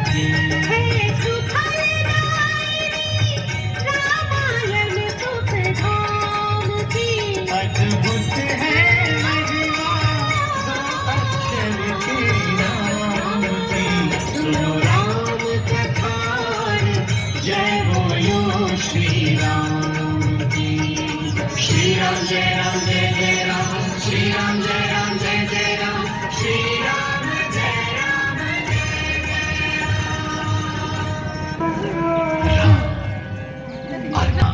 की। है सुफलदायिनी रामायण सुख धाम की। अद्भुत है महिमा दो अक्षर के नाम की। सुनो राम कथा जय बोलो श्री राम की। श्री राम जय जय राम, श्री राम जय जय राम, श्री राम जय राम राम।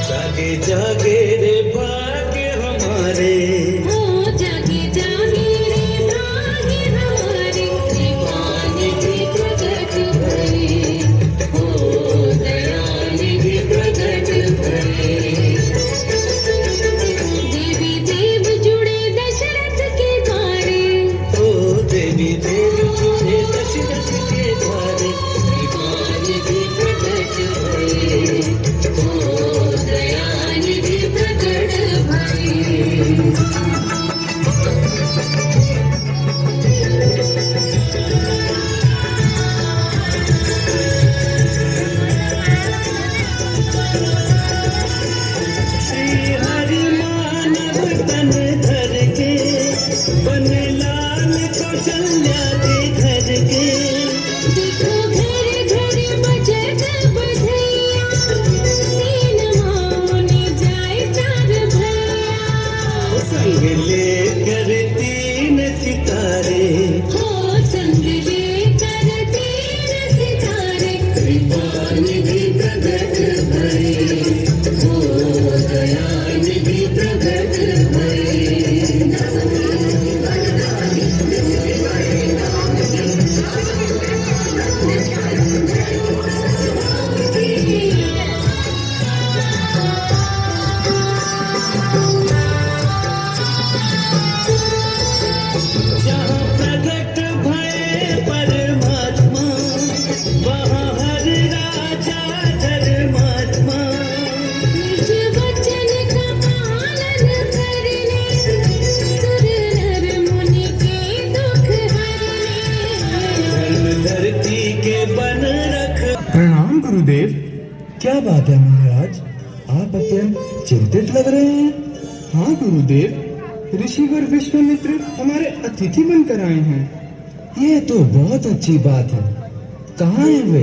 जागे जागे रे भाग्य हमारे, ओ जागे जागे रे भाग्य हमारे, दयानिधि प्रगट भये, ओ दयानिधि प्रगट भये। देवी देव जुड़े दशरथ के द्वारे, ओ देवी देव जुड़े दशरथ के द्वारे, दयानिधि प्रगट भये, ओ दयानिधि प्रगट भये। श्री हरि मानव तन धर के, बन लाल कौशल्या के घर के। देखो घर घर बजत बधैया, तीन माँओं ने जाए चार भैया। संग लेकर तीन सितारे, हो संग लेकर तीन सितारे, कृपानिधि प्रगट भये, हो दयानिधि प्रगट भये। जहाँ प्रकट भये परमात्मा, वहाँ हर राजा धर्मात्मा। निज वचन का पालन करने, सुर नर मुनि के दुख हरने। धर्म धरती के बन रख। प्रणाम गुरुदेव। क्या बात है महाराज, आप अत्यंत चिंतित लग रहे हैं। हाँ गुरुदेव, ऋषिवर विश्वामित्र हमारे अतिथि बनकर आए हैं। ये तो बहुत अच्छी बात है। कहाँ हैं वे?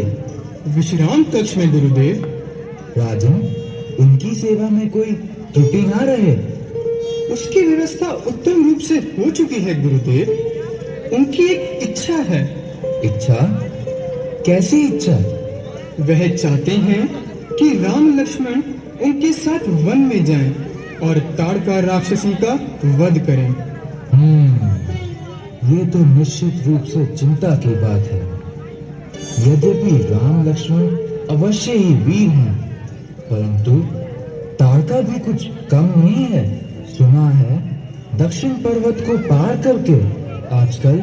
विश्राम कक्ष में गुरुदेव। राजन, उनकी सेवा में कोई त्रुटि ना रहे। उसकी व्यवस्था उत्तम रूप से हो चुकी है गुरुदेव। उनकी एक इच्छा है। इच्छा? कैसी इच्छा? वह चाहते हैं कि राम लक्ष्मण उनके साथ वन में जाएं और ताड़का राक्षसी का वध करें। ये तो निश्चित रूप से चिंता की बात है। यद्यपि राम लक्ष्मण अवश्य ही वीर हैं, परंतु ताड़का भी कुछ कम नहीं है। सुना है दक्षिण पर्वत को पार करके आजकल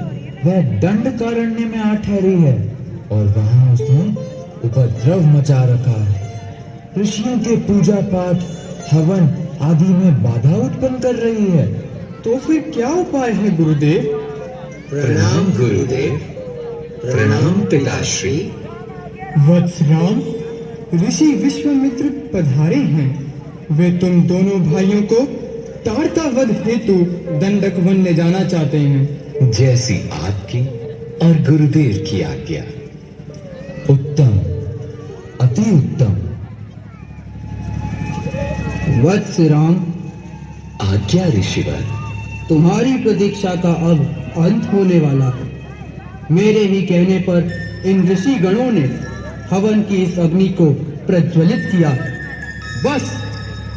वह दंडकारण्य में आ ठहरी है और वहां उसने उपद्रव मचा रखा है। ऋषियों के पूजा पाठ, हवन आदि में बाधा उत्पन्न कर रही है। तो फिर क्या उपाय है गुरुदेव? प्रणाम गुरुदेव, प्रणाम पिताश्री। वत्सराम, ऋषि विश्वामित्र पधारे हैं। वे तुम दोनों भाइयों को ताड़का वध हेतु दंडक वन ले जाना चाहते हैं। जैसी आपकी और गुरुदेव की आज्ञा। उत्तम, अति उत्तम। वत्सराम, आज्ञा ऋषिवर। तुम्हारी प्रतीक्षा का अब अंत होने वाला है। मेरे ही कहने पर इन ऋषि गणों ने हवन की इस अग्नि को प्रज्वलित किया। बस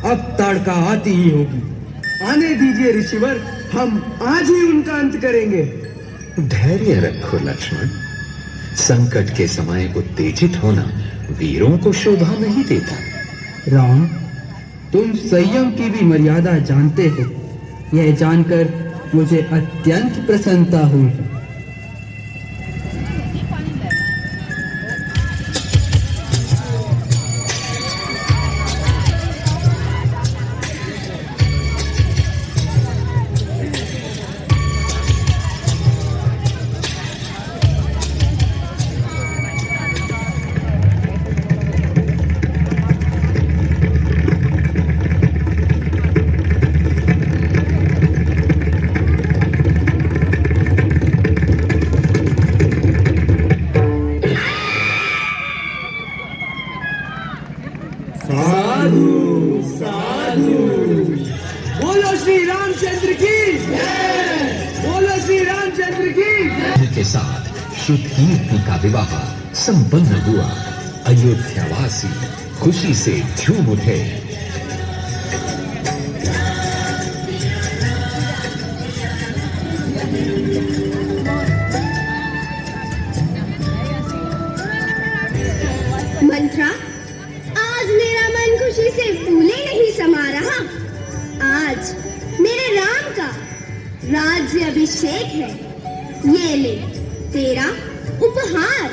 अब ताड़का आती ही होगी। आने दीजिए ऋषिवर, हम आज ही उनका अंत करेंगे। धैर्य रखो लक्ष्मण। संकट के समय उत्तेजित होना वीरों को शोभा नहीं देता। राम, तुम संयम की भी मर्यादा जानते हो। यह जानकर मुझे अत्यंत प्रसन्नता हुई। बोलो श्री रामचंद्र की बोलो श्री रामचंद्र की। के साथ शुद्ध कीर्ति का विवाह संपन्न हुआ। अयोध्यावासी खुशी से झूम उठे। मंत्रा, आज मेरा मन खुशी से फूले नहीं समा रहा। आज मेरे राम का राज्य अभिषेक है। ये ले तेरा उपहार।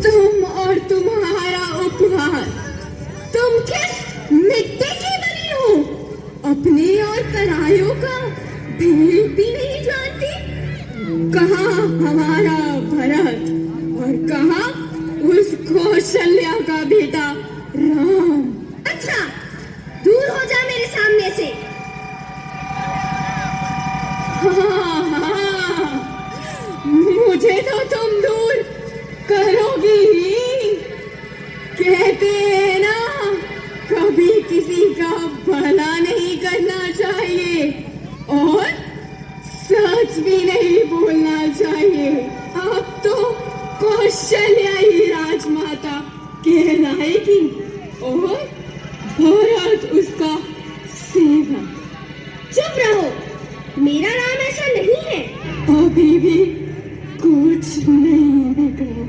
तुम और तुम्हारा उपहार। तुम किस मिट्टी की बनी हो? अपने और परायों का भेद भी नहीं जानती। कहाँ हमारा भरत और कहाँ उस कौशल्या का बेटा राम। अच्छा, दूर हो जा मेरे सामने से। हाँ, मुझे तो तुम दूर करोगी ही। कहते हैं ना, कभी किसी का भला नहीं करना चाहिए और सच भी नहीं बोलना चाहिए। अब तो कौशल्या ही राजमाता कहलाएगी और भरत उसका सेवक। चुप रहो, मेरा नाम ऐसा नहीं है। अभी भी कुछ नहीं बिगड़ा।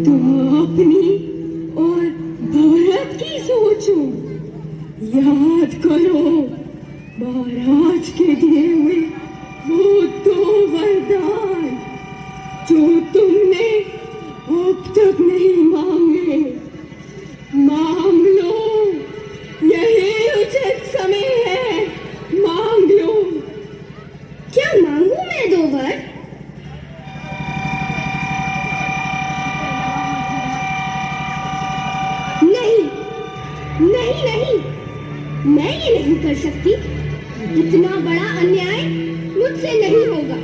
तुम अपनी और भरत की सोचो। याद करो महाराज के दिए हुए वो 2 वरदान जो तुमने अब तक नहीं मांगे। मांग लो, यही उचित समय है। मांग लो। क्या मांगू मैं 2 वर? नहीं नहीं नहीं, मैं ये नहीं कर सकती। इतना बड़ा अन्याय मुझसे नहीं होगा।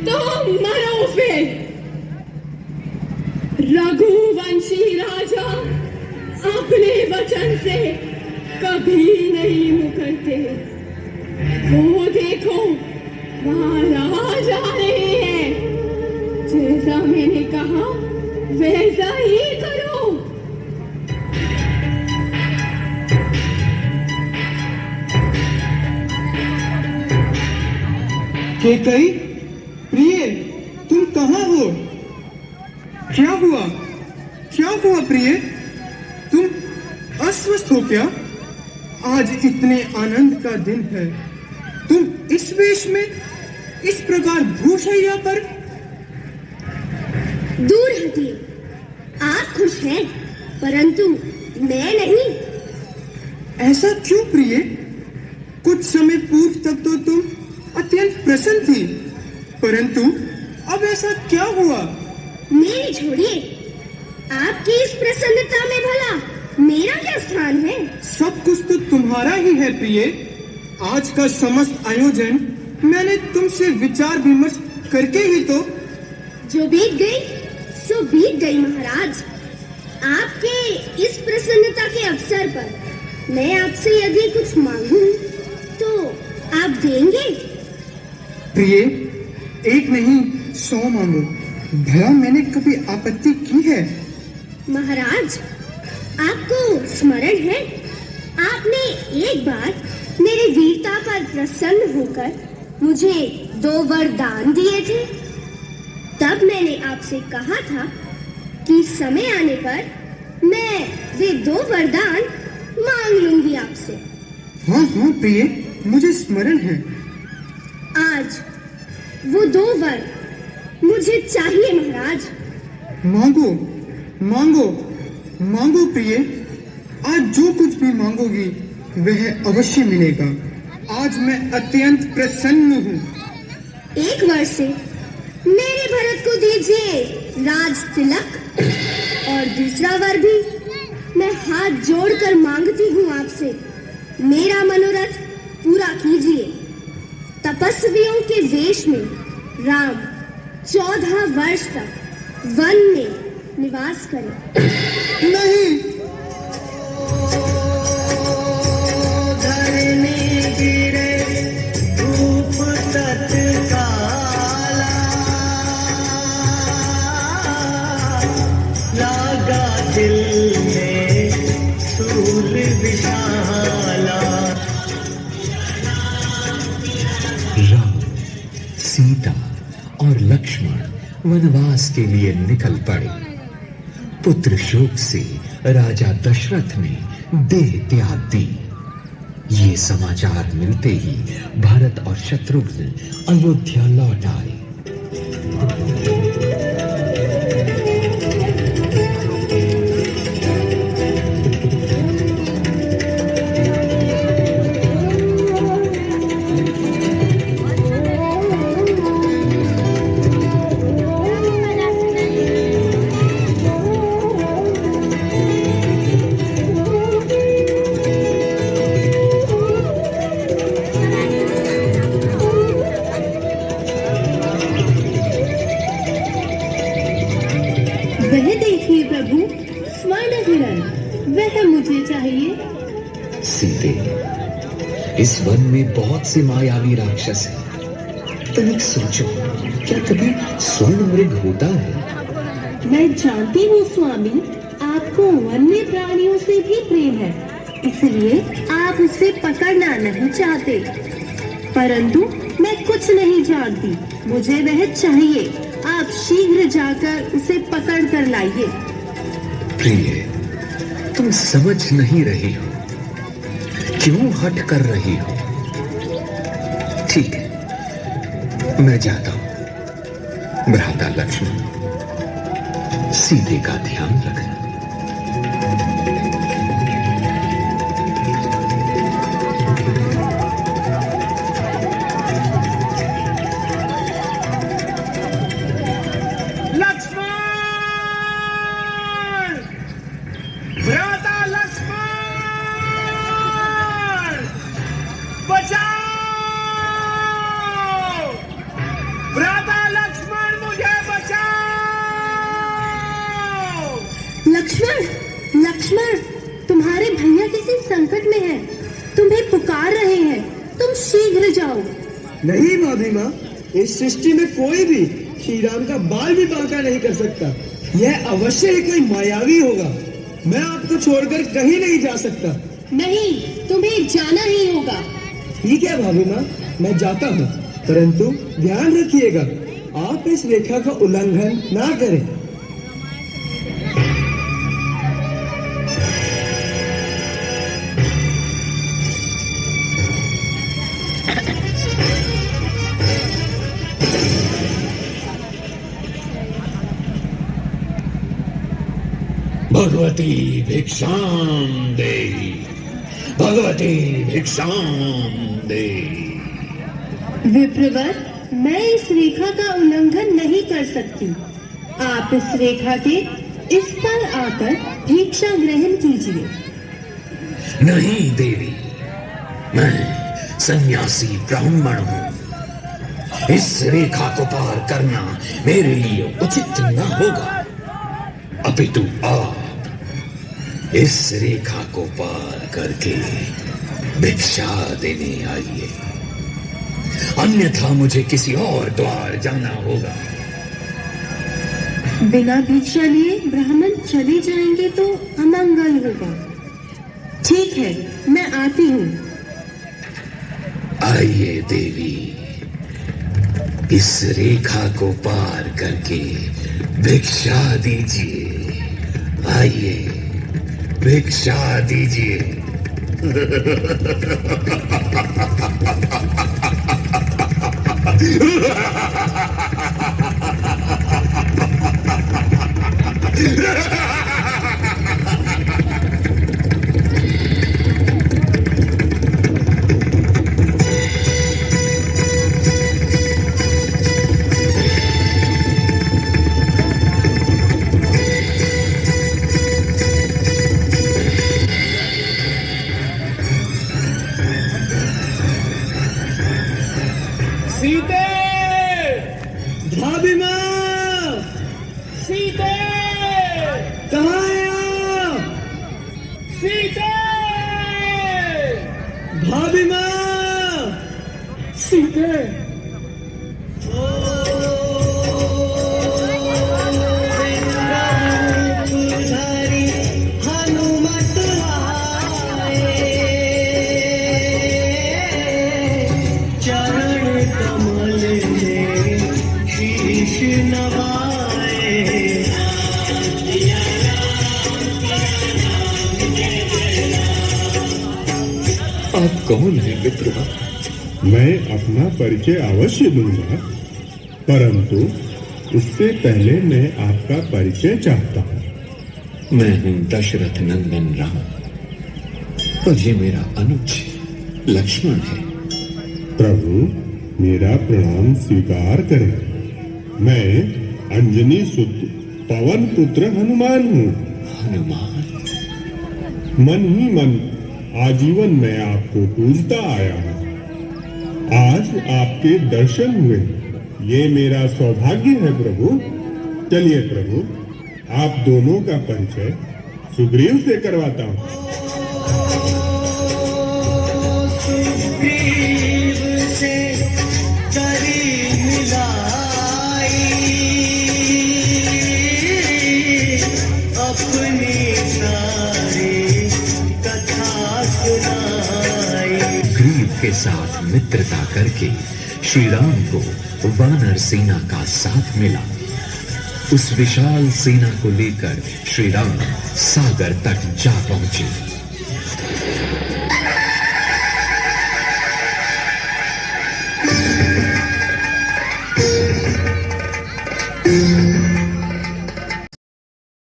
तो मरो फिर। रघुवंशी राजा अपने वचन से कभी नहीं मुकरते। वो देखो, महाराज आ रहे हैं। जैसा मैंने कहा वैसा ही करो। केकई, प्रिय, तुम कहाँ हो? क्या हुआ? क्या हुआ प्रिय? तुम अस्वस्थ हो क्या? आज इतने आनंद का दिन है, तुम इस वेश में, इस प्रकार भूशैया पर? दूर हटिए। आप खुश हैं, परंतु मैं नहीं। ऐसा क्यों प्रिय? कुछ समय पूर्व तक तो तुम अत्यंत प्रसन्न थी, परंतु अब ऐसा क्या हुआ? मेरी छोड़िए। आपकी इस प्रसन्नता में भला मेरा क्या स्थान है? सब कुछ तो तुम्हारा ही है प्रिय। आज का समस्त आयोजन मैंने तुमसे विचार विमर्श करके ही तो। जो बीत गई सो बीत गई महाराज। आपके इस प्रसन्नता के अवसर पर मैं आपसे यदि कुछ मांगूं तो आप देंगे? प्रिय, एक नहीं 100 मांगो। भला मैंने कभी आपत्ति की है? महाराज, आपको स्मरण है, आपने एक बार मेरी वीरता पर प्रसन्न होकर मुझे 2 वरदान दिए थे। तब मैंने आपसे कहा था कि समय आने पर मैं वे 2 वरदान मांग लूंगी आपसे। हाँ हाँ प्रिय, मुझे स्मरण है। आज वो 2 वर मुझे चाहिए महाराज। मांगो मांगो मांगो प्रिय, आज जो कुछ भी मांगोगी वह अवश्य मिलेगा। आज मैं अत्यंत प्रसन्न हूँ। 1 वर से मेरे भरत को दीजिए राज तिलक, और दूसरा वर भी मैं हाथ जोड़कर मांगती हूँ आपसे, मेरा मनोरथ पूरा कीजिए। तपस्वियों के वेश में राम 14 वर्ष तक वन में निवास करें। नहीं, धरने गिरे धूप तत्काला, लागा दिल में सूल विशाला। राम, सीता और लक्ष्मण वनवास के लिए निकल पड़े। पुत्र शोक से राजा दशरथ ने देह त्याग दी। ये समाचार मिलते ही भरत और शत्रुघ्न अयोध्या लौट आए। वह देखिए प्रभु, स्वर्ण हिरण, वह मुझे चाहिए। सीते, इस वन में बहुत से मायावी राक्षस हैं। तनिक सोचो, क्या कभी स्वर्ण मृग होता है? मैं जानती हूँ स्वामी, आपको वन्य प्राणियों से भी प्रेम है, इसलिए आप उसे पकड़ना नहीं चाहते। परंतु मैं कुछ नहीं जानती, मुझे वह चाहिए। आप शीघ्र जाकर उसे पकड़ कर लाइए। प्रिय, तुम समझ नहीं रही हो, क्यों हट कर रही हो? ठीक है, मैं जाता हूं। भ्राता लक्ष्मण, सीते का ध्यान रखना। भ्राता लक्ष्मण, बचाओ! भ्राता लक्ष्मण, मुझे बचाओ! लक्ष्मण, लक्ष्मण, तुम्हारे भैया किसी संकट में हैं, तुम्हें पुकार रहे हैं, तुम शीघ्र जाओ। नहीं भाभी माँ, इस सृष्टि में कोई भी श्री राम का बाल भी बांका नहीं कर सकता। यह अवश्य ही कोई मायावी होगा। मैं आपको छोड़कर कहीं नहीं जा सकता। नहीं, तुम्हें जाना ही होगा। ठीक है भाभी माँ, मैं जाता हूँ, परंतु ध्यान रखिएगा, आप इस रेखा का उल्लंघन ना करें। भगवती भिक्षाम देहि, भगवती भिक्षाम देहि। विप्रवर, मैं इस रेखा का उल्लंघन नहीं कर सकती। आप इस रेखा के इस पर आकर भिक्षा ग्रहण कीजिए। नहीं देवी, मैं सन्यासी ब्राह्मण हूँ। इस रेखा को पार करना मेरे लिए उचित न होगा। अपितु आप इस रेखा को पार करके भिक्षा देने आइए, अन्यथा मुझे किसी और द्वार जाना होगा। बिना भिक्षा लिए ब्राह्मण चले जाएंगे तो अमंगल होगा। ठीक है, मैं आती हूँ। आइए देवी, इस रेखा को पार करके भिक्षा दीजिए। आइए, भिक्षा दीजिए। सीते भाभी माँ सीते कहाँ है आप? सीते भाभी माँ सीते हनुमत आए चरण कमल में शीश नवाए आप कौन हैं मित्रवा? मैं अपना परिचय अवश्य दूंगा, परंतु उससे पहले मैं आपका परिचय चाहता हूँ। मैं हूं दशरथ नंदन राम, और ये मेरा अनुज लक्ष्मण है। प्रभु मेरा प्रणाम स्वीकार करें। मैं अंजनी सुत पवन पुत्र हनुमान हूँ। हनुमान? मन ही मन आजीवन मैं आपको पूजता आया हूँ। आज आपके दर्शन हुए, ये मेरा सौभाग्य है प्रभु। चलिए प्रभु, आप दोनों का परिचय सुग्रीव से करवाता हूँ। सुग्रीव से करी मिलाई अपनी सारी कथा सुनाई। ग्रीव के साथ मित्रता करके श्री राम को वानर सेना का साथ मिला। उस विशाल सेना को लेकर श्री राम सागर तट जा पहुंचे।